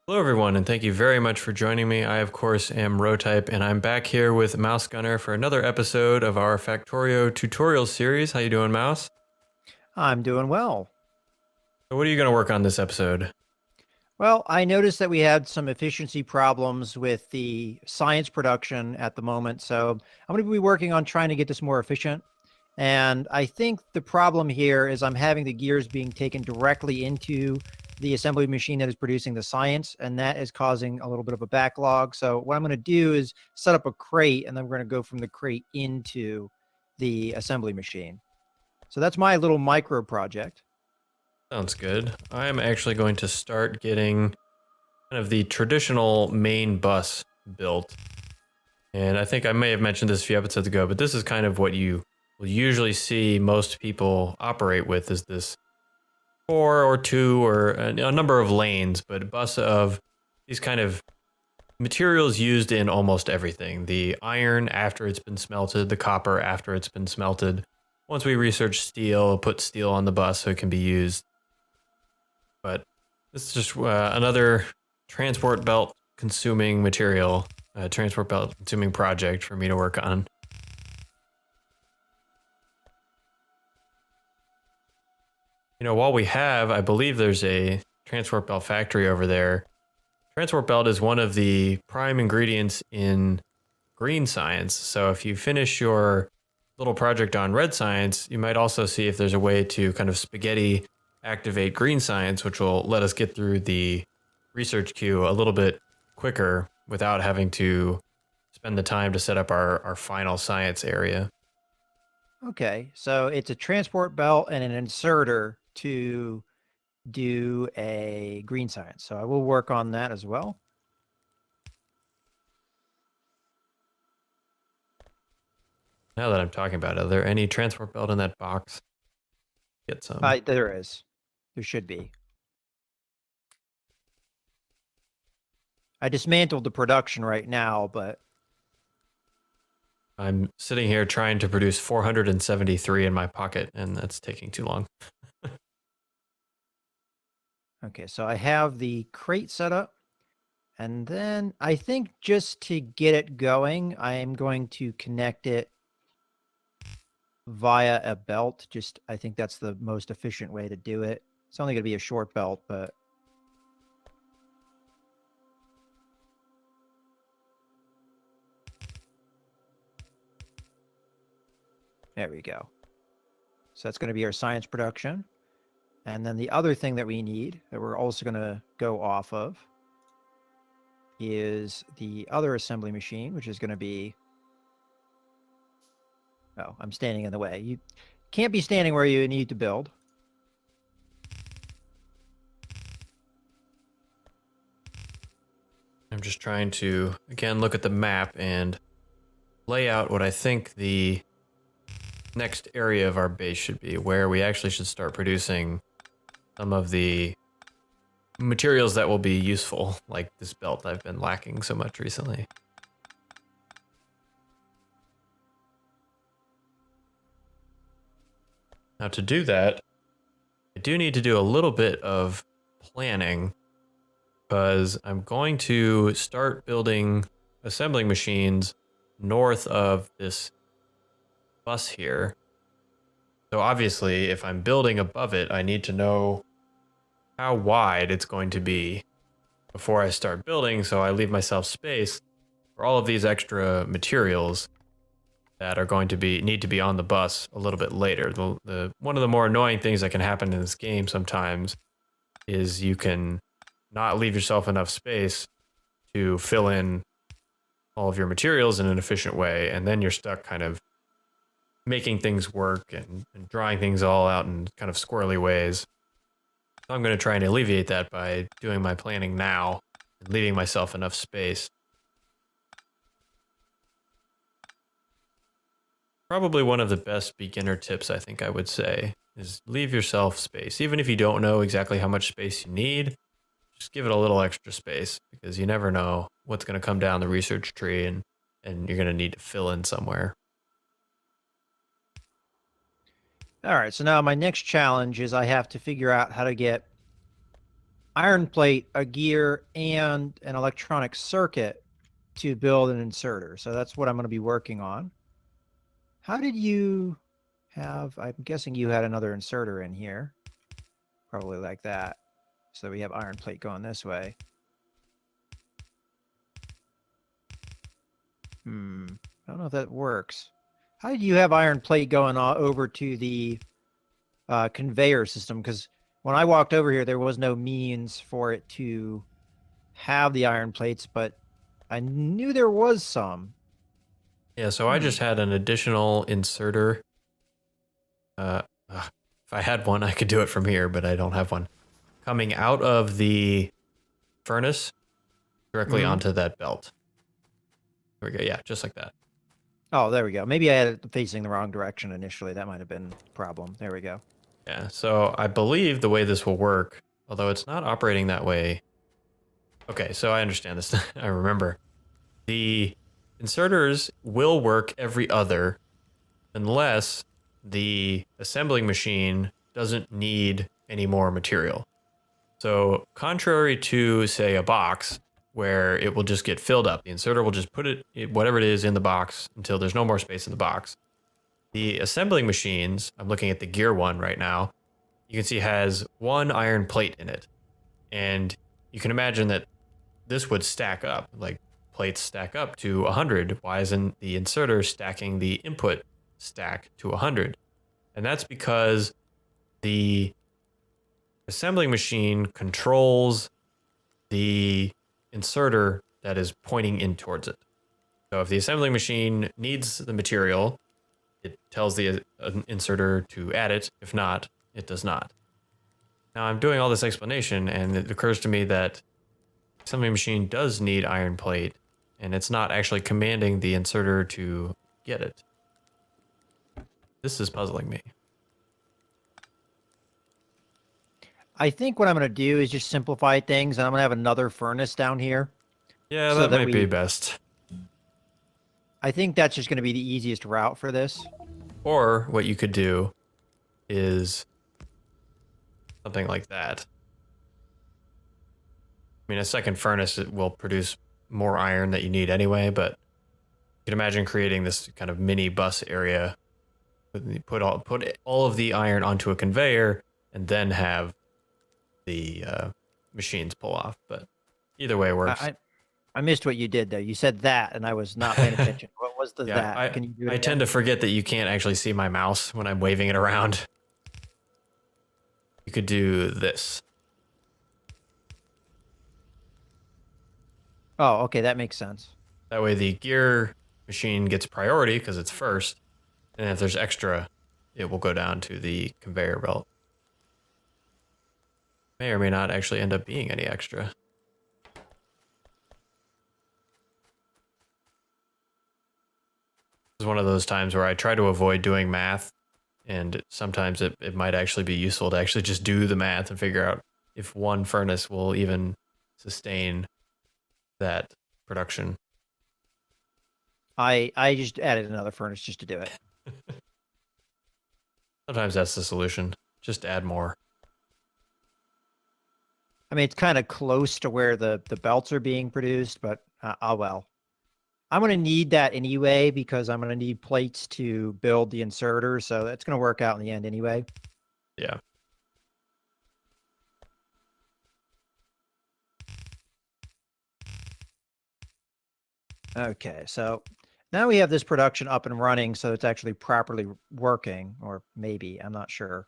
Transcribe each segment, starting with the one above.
Hello, everyone, and thank you very much for joining me. I, of course, am Rotype, and I'm back here with MouseGunner for another episode of our Factorio tutorial series. How you doing, Mouse? I'm doing well. So what are you going to work on this episode? Well, I noticed that we had some efficiency problems with the science production at the moment, so I'm going to be working on trying to get this more efficient. And I think the problem here is I'm having the gears being taken directly into the assembly machine that is producing the science, and that is causing a little bit of a backlog. So what I'm going to do is set up a crate, and then we're going to go from the crate into the assembly machine. So that's my little micro project. Sounds good. I'm actually going to start getting kind of the traditional main bus built. And I think I may have mentioned this a few episodes ago, but this is kind of what you will usually see most people operate with is this four or two or a number of lanes, but a bus of these kind of materials used in almost everything. The iron after it's been smelted, the copper after it's been smelted. Once we research steel, put steel on the bus so it can be used. But this is just another transport belt consuming material, transport belt consuming project for me to work on. You know, while we have, I believe there's a transport belt factory over there. Transport belt is one of the prime ingredients in green science. So if you finish your little project on red science, you might also see if there's a way to kind of spaghetti activate green science, which will let us get through the research queue a little bit quicker without having to spend the time to set up our final science area. Okay, so it's a transport belt and an inserter to do a green science. So I will work on that as well. Now that I'm talking about it, are there any transport belt in that box? Get some. There is. There should be. I dismantled the production right now, but I'm sitting here trying to produce 473 in my pocket, and that's taking too long. okay, so I have the crate set up. And then I think just to get it going, I am going to connect it via a belt. Just I think that's the most efficient way to do it. It's only going to be a short belt, but there we go. So that's going to be our science production. And then the other thing that we need that we're also going to go off of is the other assembly machine, which is going to be, oh, I'm standing in the way. You can't be standing where you need to build. I'm just trying to, again, look at the map and lay out what I think the next area of our base should be, where we actually should start producing some of the materials that will be useful, like this belt I've been lacking so much recently. Now to do that, I do need to do a little bit of planning because I'm going to start building assembling machines north of this bus here. So obviously, if I'm building above it, I need to know how wide it's going to be before I start building, so I leave myself space for all of these extra materials that are going to be need to be on the bus a little bit later. The one of the more annoying things that can happen in this game sometimes is you can not leave yourself enough space to fill in all of your materials in an efficient way, and then you're stuck kind of making things work and drawing things all out in kind of squirrely ways. So I'm going to try and alleviate that by doing my planning now and leaving myself enough space. Probably one of the best beginner tips I think I would say is leave yourself space. Even if you don't know exactly how much space you need, just give it a little extra space because you never know what's going to come down the research tree and you're going to need to fill in somewhere. All right, so now my next challenge is I have to figure out how to get iron plate, a gear, and an electronic circuit to build an inserter. So that's what I'm going to be working on. How did you have, I'm guessing you had another inserter in here, probably like that. So we have iron plate going this way. I don't know if that works. How did you have iron plate going over to the conveyor system? Because when I walked over here, there was no means for it to have the iron plates, but I knew there was some. Yeah, so I just had an additional inserter. If I had one, I could do it from here, but I don't have one. Coming out of the furnace directly onto that belt. There we go. Yeah, just like that. Oh, there we go. Maybe I had it facing the wrong direction initially. That might have been the problem. There we go. Yeah, so I believe the way this will work, although it's not operating that way. Okay, so I understand this. I remember. The inserters will work every other unless the assembling machine doesn't need any more material. So contrary to, say, a box where it will just get filled up, the inserter will just put it, whatever it is, in the box until there's no more space in the box. The assembling machines, I'm looking at the gear one right now, you can see has one iron plate in it. And you can imagine that this would stack up, like plates stack up to 100. Why isn't the inserter stacking the input stack to 100? And that's because the assembling machine controls the inserter that is pointing in towards it. So if the assembling machine needs the material, it tells the inserter to add it. If not, it does not. Now I'm doing all this explanation, and it occurs to me that the assembly machine does need iron plate, and it's not actually commanding the inserter to get it. This is puzzling me. I think what I'm going to do is just simplify things, and I'm going to have another furnace down here. Yeah, so that might be best. I think that's just going to be the easiest route for this. Or what you could do is something like that. I mean, a second furnace will produce more iron that you need anyway, but you can imagine creating this kind of mini bus area. Put all of the iron onto a conveyor and then have the machines pull off. But either way works. I missed what you did though. You said that, and I was not paying attention. What was the that? Can you do it I tend to forget that you can't actually see my mouse when I'm waving it around. You could do this. Oh, okay, that makes sense. That way the gear machine gets priority because it's first, and if there's extra, it will go down to the conveyor belt. May or may not actually end up being any extra. This is one of those times where I try to avoid doing math, and sometimes it might actually be useful to actually just do the math and figure out if one furnace will even sustain that production. I just added another furnace just to do it. Sometimes that's the solution. Just add more. I mean, it's kind of close to where the belts are being produced, but oh well. I'm going to need that anyway because I'm going to need plates to build the inserter, so that's going to work out in the end anyway. Yeah. Okay, so now we have this production up and running, so it's actually properly working, or maybe, I'm not sure.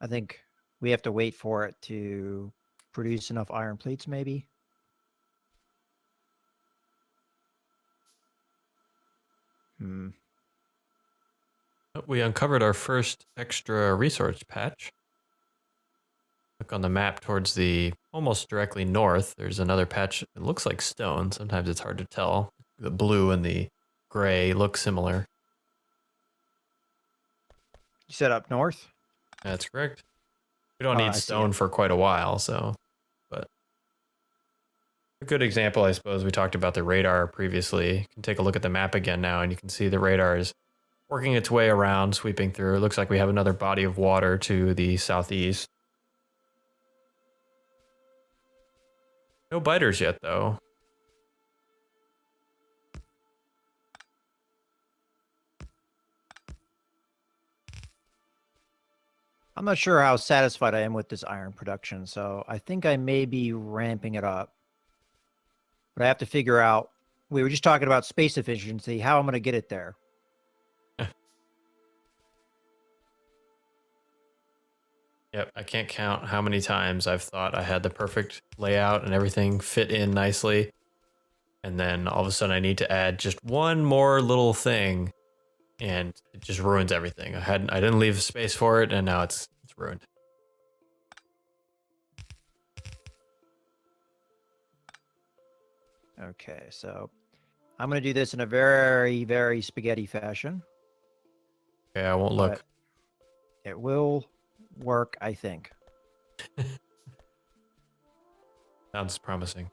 I think we have to wait for it to produce enough iron plates, maybe. We uncovered our first extra resource patch. Look on the map towards the almost directly north. There's another patch. It looks like stone. Sometimes it's hard to tell. The blue and the gray look similar. You said up north? That's correct. We don't need stone for quite a while, so. But a good example, I suppose, we talked about the radar previously. You can take a look at the map again now, and you can see the radar is working its way around, sweeping through. It looks like we have another body of water to the southeast. No biters yet, though. I'm not sure how satisfied I am with this iron production, so I think I may be ramping it up. But I have to figure out, we were just talking about space efficiency, how I'm going to get it there. Yep, I can't count how many times I've thought I had the perfect layout and everything fit in nicely. And then all of a sudden I need to add just one more little thing and it just ruins everything. I didn't leave space for it and now it's ruined. Okay, so I'm going to do this in a very, very spaghetti fashion. Okay, I won't look. It will work, I think. Sounds promising.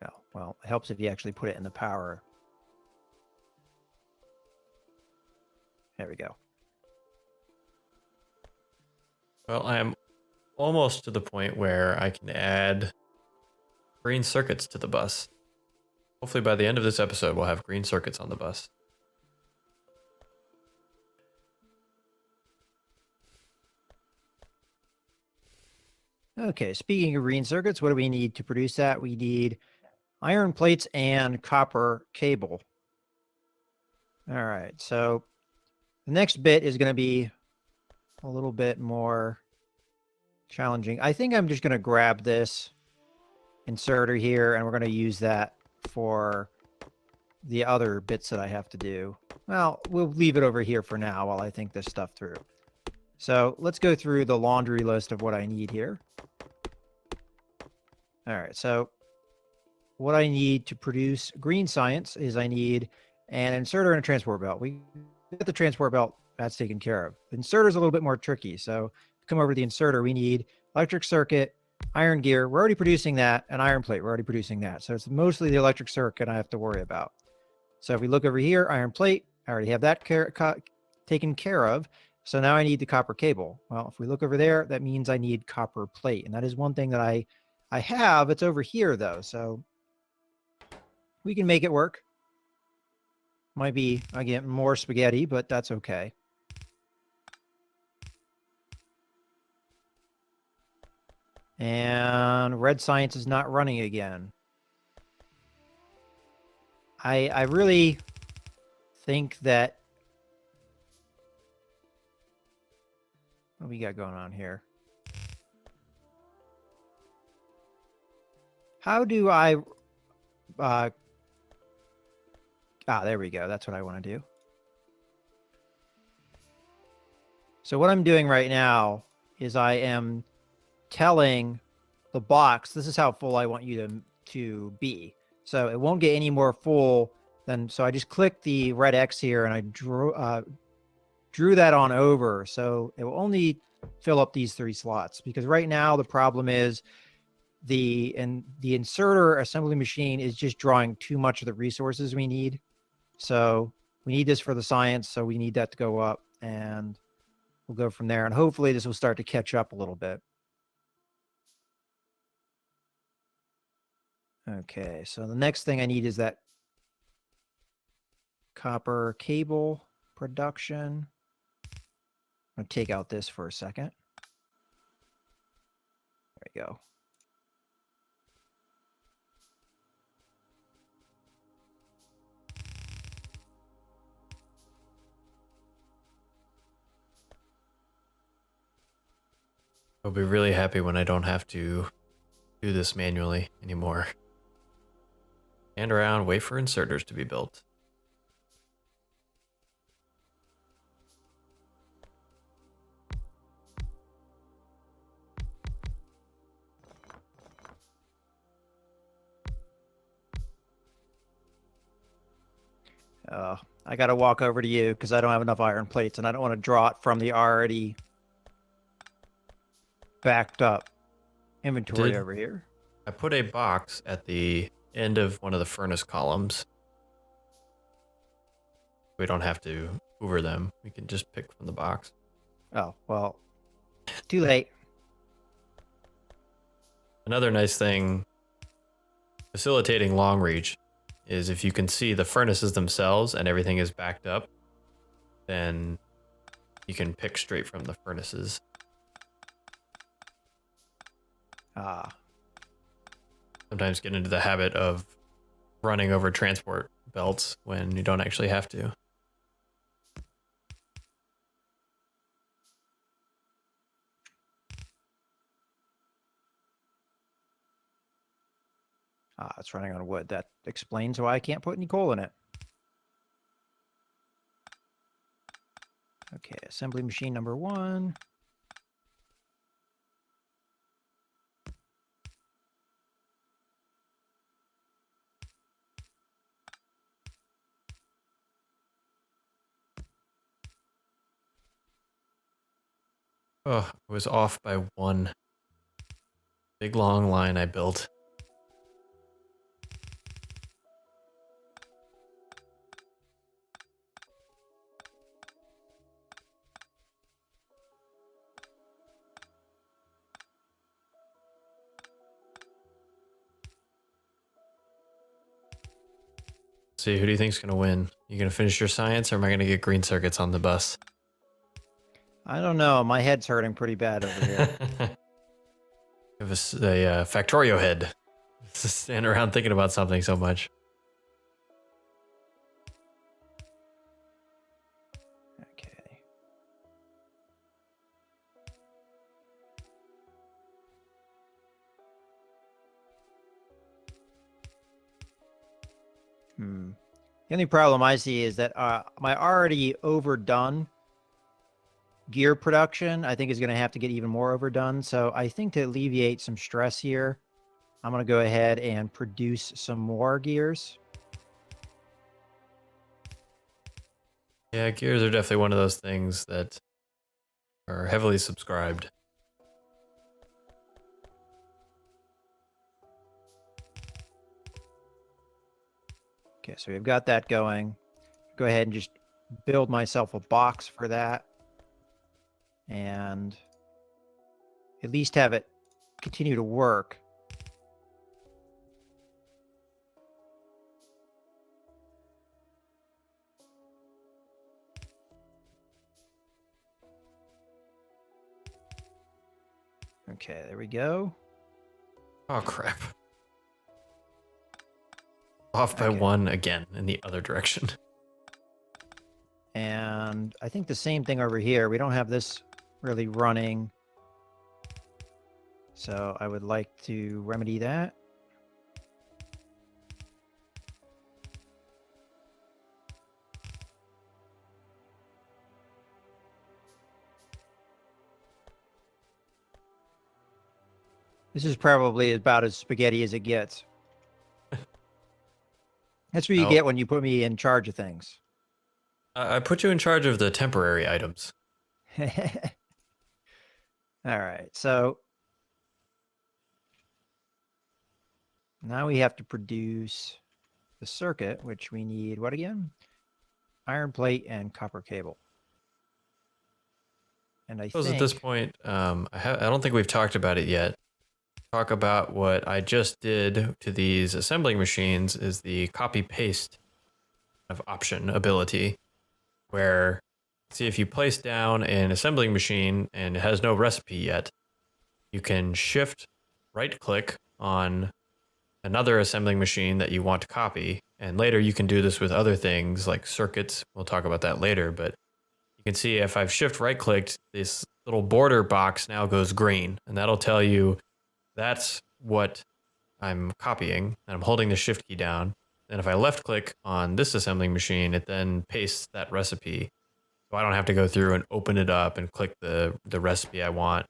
Yeah, well, it helps if you actually put it in the power. There we go. Well, I am almost to the point where I can add green circuits to the bus. Hopefully by the end of this episode, we'll have green circuits on the bus. Okay, speaking of green circuits, what do we need to produce that? We need iron plates and copper cable. All right, so the next bit is going to be a little bit more challenging. I think I'm just going to grab this inserter here and we're going to use that for the other bits that I have to do. Well, we'll leave it over here for now while I think this stuff through. So let's go through the laundry list of what I need here. All right, so what I need to produce green science is I need an inserter and a transport belt. We get the transport belt, that's taken care of. The inserter is a little bit more tricky. So come over to the inserter, we need electric circuit, iron gear. We're already producing that, and iron plate. We're already producing that. So it's mostly the electric circuit I have to worry about. So if we look over here, iron plate, I already have that taken care of. So now I need the copper cable. Well, if we look over there, that means I need copper plate. And that is one thing that I have. It's over here, though. So we can make it work. Might be, again, more spaghetti, but that's okay. And red science is not running again. I really think that... What we got going on here? How do I... there we go. That's what I want to do. So what I'm doing right now is I am telling the box, this is how full I want you to be. So it won't get any more full than, so I just clicked the red X here and I drew that on over. So it will only fill up these 3 slots, because right now the problem is the inserter assembly machine is just drawing too much of the resources we need. So we need this for the science. So we need that to go up, and we'll go from there. And hopefully this will start to catch up a little bit. Okay, so the next thing I need is that copper cable production. I'm going to take out this for a second. There we go. I'll be really happy when I don't have to do this manually anymore. Stand around, wait for inserters to be built. I got to walk over to you because I don't have enough iron plates, and I don't want to draw it from the already backed up inventory over here. I put a box at the end of one of the furnace columns. We don't have to hoover them. We can just pick from the box. Oh, well, too late. Another nice thing facilitating long reach is if you can see the furnaces themselves and everything is backed up, then you can pick straight from the furnaces. Sometimes get into the habit of running over transport belts when you don't actually have to. It's running on wood. That explains why I can't put any coal in it. Okay, assembly machine number 1. Oh, I was off by 1. Big long line I built. See, who do you think's gonna win? You gonna finish your science, or am I gonna get green circuits on the bus? I don't know. My head's hurting pretty bad over here. Give us a Factorio head. Just stand around thinking about something so much. Okay. The only problem I see is that my already overdone gear production, I think, is going to have to get even more overdone. So I think to alleviate some stress here, I'm going to go ahead and produce some more gears. Yeah, gears are definitely one of those things that are heavily subscribed. Okay, so we've got that going. Go ahead and just build myself a box for that. And at least have it continue to work. Okay, there we go. Oh, crap. Off by Okay. 1 again in the other direction. And I think the same thing over here. We don't have this really running. So I would like to remedy that. This is probably about as spaghetti as it gets. That's what you get when you put me in charge of things. I put you in charge of the temporary items. All right, so now we have to produce the circuit, which we need what again? Iron plate and copper cable. And I Suppose think at this point, I don't think we've talked about it yet. Talk about what I just did to these assembling machines is the copy paste of option ability, where see if you place down an assembling machine and it has no recipe yet, you can shift right click on another assembling machine that you want to copy, and later you can do this with other things like circuits. We'll talk about that later, but you can see if I've shift right clicked, this little border box now goes green, and that'll tell you that's what I'm copying, and I'm holding the shift key down. And if I left click on this assembling machine, it then pastes that recipe. So I don't have to go through and open it up and click the recipe I want.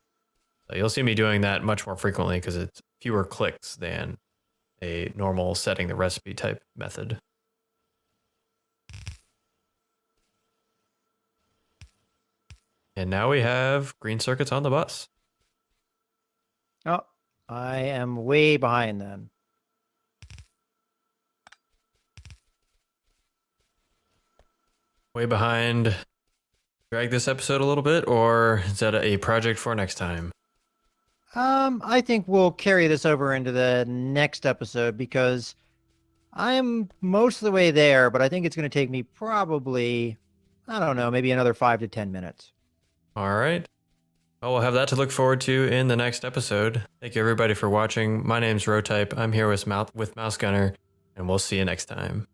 So you'll see me doing that much more frequently because it's fewer clicks than a normal setting the recipe type method. And now we have green circuits on the bus. oh, I am way behind then. way behind. Drag this episode a little bit, or is that a project for next time? I think we'll carry this over into the next episode because I'm most of the way there, but I think it's going to take me probably, I don't know, maybe another 5 to 10 minutes. All right. Well, we'll have that to look forward to in the next episode. Thank you everybody for watching. My name's Rotype. I'm here with MouseGunner, and we'll see you next time.